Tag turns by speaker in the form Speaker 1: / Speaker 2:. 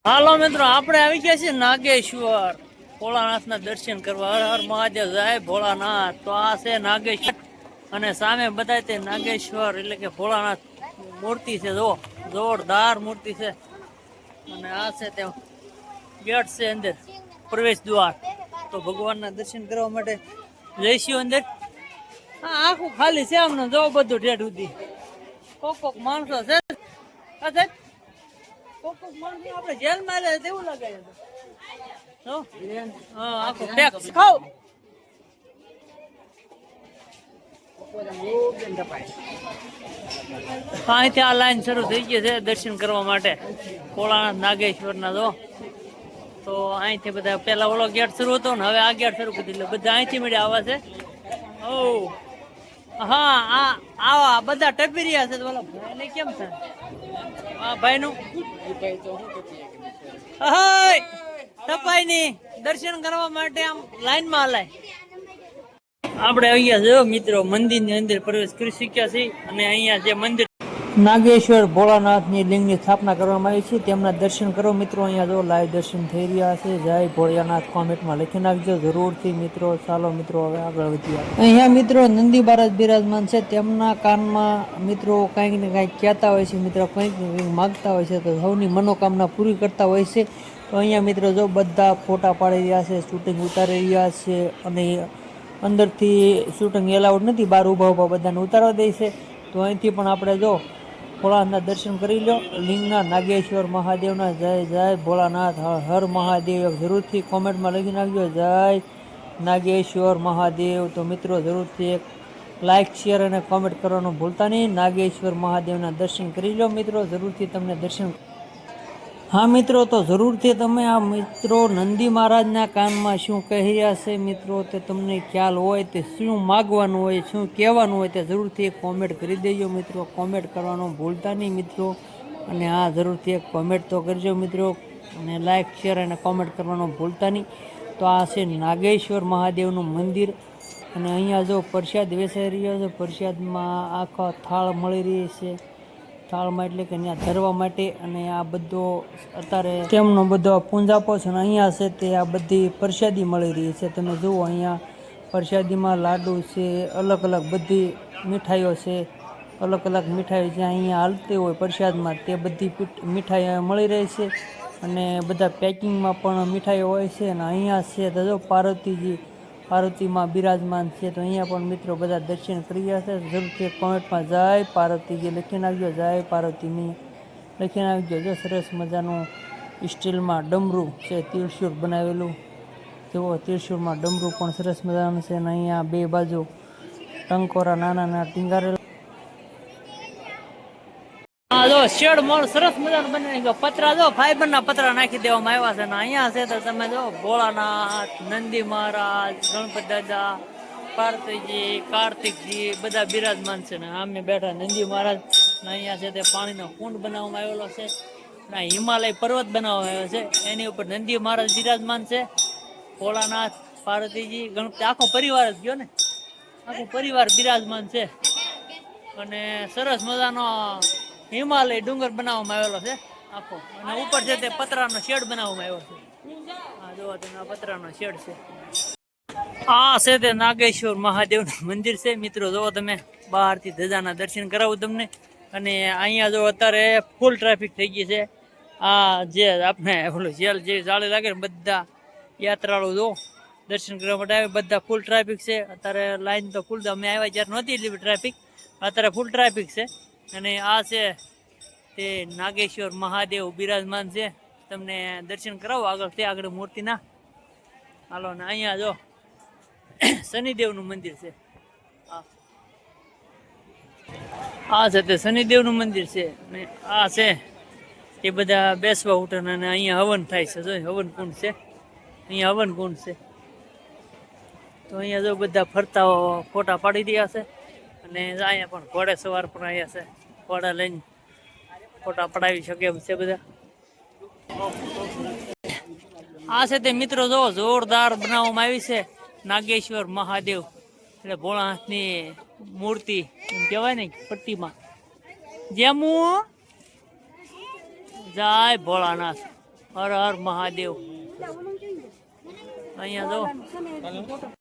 Speaker 1: હાલો મિત્રો, આપણે આવી ગયા છીએ નાગેશ્વર ભોળાનાથના દર્શન કરવા. હર હર મહાદેવ, જય ભોળાનાથ. તો આ છે નાગેશ્વર અને સામે બધા તે નાગેશ્વર એટલે કે ભોળાનાથ મૂર્તિ છે. જો જોરદાર મૂર્તિ છે. અને આ છે તે ગેટ છે, અંદર પ્રવેશ દ્વાર. તો ભગવાનના દર્શન કરવા માટે જઈશું અંદર. હા, આખું ખાલી છે આમને. જો બધું ઠેઠ સુધી કોક માણસો છે. આપણે જેલમાં રહે તેવું લાગે છે. આખું પેક ખાવ. અહીંથી આ લાઈન શરૂ થઈ ગઈ છે દર્શન કરવા માટે ભોળાનાથ નાગેશ્વરના. તો અહીંથી બધા પેલા ઓલો ગેટ શરૂ હતો ને હવે આ ગેટ શરૂ કરી, એટલે બધા અહીંથી મળે આવે છે. ઓ હા, આ આવા બધા ટપી રહ્યા છે. ઓલા ભાઈને કેમ છે? આ ભાઈ નું ટપાઈ ની દર્શન કરવા માટે આમ લાઈન માં હલાય. આપણે અહીંયા જો મિત્રો મંદિર ની અંદર પ્રવેશ કરી શક્યા છીએ. અને અહીંયા જે મંદિર નાગેશ્વર ભોળાનાથની લિંગની સ્થાપના કરવામાં આવી છે તેમના દર્શન કરો મિત્રો. અહીંયા જો લાઈવ દર્શન થઈ રહ્યા છે. જય ભોળાનાથ કોમેન્ટમાં લખી નાખજો જરૂરથી મિત્રો. ચાલો મિત્રો હવે આગળ વધીએ. અહીંયા મિત્રો નંદી મહારાજ બિરાજમાન છે. તેમના કાનમાં મિત્રો કંઈક ને કંઈક કહેતા હોય છે મિત્રો, કંઈક ને કંઈક માગતા હોય છે, તો સૌની મનોકામના પૂરી કરતા હોય છે. તો અહીંયા મિત્રો જો બધા ફોટા પાડી રહ્યા છે, શૂટિંગ ઉતારી રહ્યા છે. અને અંદરથી શૂટિંગ એલાઉડ નથી, બહાર ઊભા ઊભા બધાને ઉતારવા દે છે. તો અહીંથી પણ આપણે જો ભોળાનાથના દર્શન કરી લો. લિંગના નાગેશ્વર મહાદેવના જય જય ભોળાનાથ હર મહાદેવ. જરૂરથી કોમેન્ટમાં લખી નાખજો જય નાગેશ્વર મહાદેવ. તો મિત્રો જરૂરથી એક લાઈક શેર અને કોમેન્ટ કરવાનું ભૂલતા નહીં. નાગેશ્વર મહાદેવના દર્શન કરી લો મિત્રો, જરૂરથી તમને દર્શન. હા મિત્રો, તો જરૂરથી તમે આ મિત્રો નંદી મહારાજના કાનમાં શું કહી રહ્યા છે મિત્રો, તે તમને ખ્યાલ હોય, તે શું માગવાનું હોય, શું કહેવાનું હોય, તે જરૂરથી એક કોમેન્ટ કરી દેજો મિત્રો. કોમેન્ટ કરવાનું ભૂલતા નહીં મિત્રો. અને હા, જરૂરથી એક કોમેન્ટ તો કરજો મિત્રો. અને લાઈક શેર અને કોમેન્ટ કરવાનું ભૂલતા નહીં. તો આ છે નાગેશ્વર મહાદેવનું મંદિર. અને અહીંયા જો પ્રસાદ વેચાઈ રહ્યો છે. પ્રસાદમાં આખો થાળ મળી રહી છે. થાળમાં એટલે કે ત્યાં ધરવા માટે. અને આ બધો અત્યારે તેમનો બધો પૂંજાપો છે. અને અહીંયા છે તે આ બધી પ્રસાદી મળી રહી છે. તમે જુઓ અહીંયા પ્રસાદીમાં લાડુ છે, અલગ અલગ બધી મીઠાઈઓ છે. અલગ અલગ મીઠાઈઓ જ્યાં અહીંયા હાલતી હોય પ્રસાદમાં તે બધી મીઠાઈઓ મળી રહી છે. અને બધા પેકિંગમાં પણ મીઠાઈઓ હોય છે. અને અહીંયા છે તો જો પાર્વતીમાં બિરાજમાન છે. તો અહીંયા પણ મિત્રો બધા દર્શન કરી રહ્યા છે. જરૂરથી કોમેન્ટમાં જય પાર્વતીજી લખી નાખજો. જય પાર્વતીની લખી નાખજો. જો સરસ મજાનું સ્ટીલમાં ડમરું છે, ત્રિશુળ બનાવેલું. જુઓ ત્રિશુળમાં ડમરું પણ સરસ મજાનું છે. અને અહીંયા બે બાજુ ટંકોરા નાના નાના ટીંગારેલા. હા જો શેડ મોડ સરસ મજાનું બનાવી ગયો. પતરા જો ફાઈબરના પતરા નાખી દેવામાં આવ્યા છે. ને અહીંયા છે તો તમે જો ભોળાનાથ, નંદી મહારાજ, ગણપતિ દાદા, પાર્વતીજી, કાર્તિકજી બધા બિરાજમાન છે. ને આમે બેઠા નંદી મહારાજ. ને અહીંયા છે તે પાણીનો કુંડ બનાવવામાં આવેલો છે. ના હિમાલય પર્વત બનાવવામાં આવ્યો છે. એની ઉપર નંદી મહારાજ બિરાજમાન છે. ભોળાનાથ, પાર્વતીજી, ગણપતિ આખો પરિવાર જ ગયો ને, આખો પરિવાર બિરાજમાન છે. અને સરસ મજાનો હિમાલય ડુંગર બનાવવામાં આવેલો છે આખો. અને ઉપર છે તે પતરાનો શેડ બનાવવામાં આવ્યો છે. હા જોવો તમે આ પતરાનો શેડ છે. આ છે તે નાગેશ્વર મહાદેવનું મંદિર છે મિત્રો. જોવો તમે બહારથી ધજાના દર્શન કરાવું તમને. અને અહીંયા જો અત્યારે ફૂલ ટ્રાફિક થઈ ગઈ છે. આ જે આપણે ઓલું જેલ જેવી જાળી લાગે ને, બધા યાત્રાળુ જો દર્શન કરવા માટે આવે. બધા ફૂલ ટ્રાફિક છે અત્યારે. લાઈન તો ફૂલ, અમે આવ્યા જ્યારે નહોતી એટલી ટ્રાફિક, અત્યારે ફૂલ ટ્રાફિક છે. અને આ છે તે નાગેશ્વર મહાદેવ બિરાજમાન છે. તમને દર્શન કરાવો આગળ તે આગળ મૂર્તિના. હાલો ને અહીંયા જો શનિદેવનું મંદિર છે. આ છે તે શનિદેવનું મંદિર છે. અને આ છે એ બધા બેસવા ઉઠાના. અને અહીંયા હવન થાય છે. જો હવન કુંડ છે, અહીંયા હવન કુંડ છે. તો અહીંયા જો બધા ફરતા ફોટા પાડી રહ્યા છે. અને અહીંયા પણ ઘોડે સવાર પણ અહીંયા છે. ઘોડા લઈને ફોટા પડાવી શકે એમ છે બધા. આ છે તે મિત્રો જો જોરદાર બનાવવામાં આવી છે. નાગેશ્વર મહાદેવ એટલે ભોળાનાથની મૂર્તિ એમ કહેવાય ને, પ્રતિમા. જેમું જય ભોળાનાથ. હર હર મહાદેવ. અહીંયા જો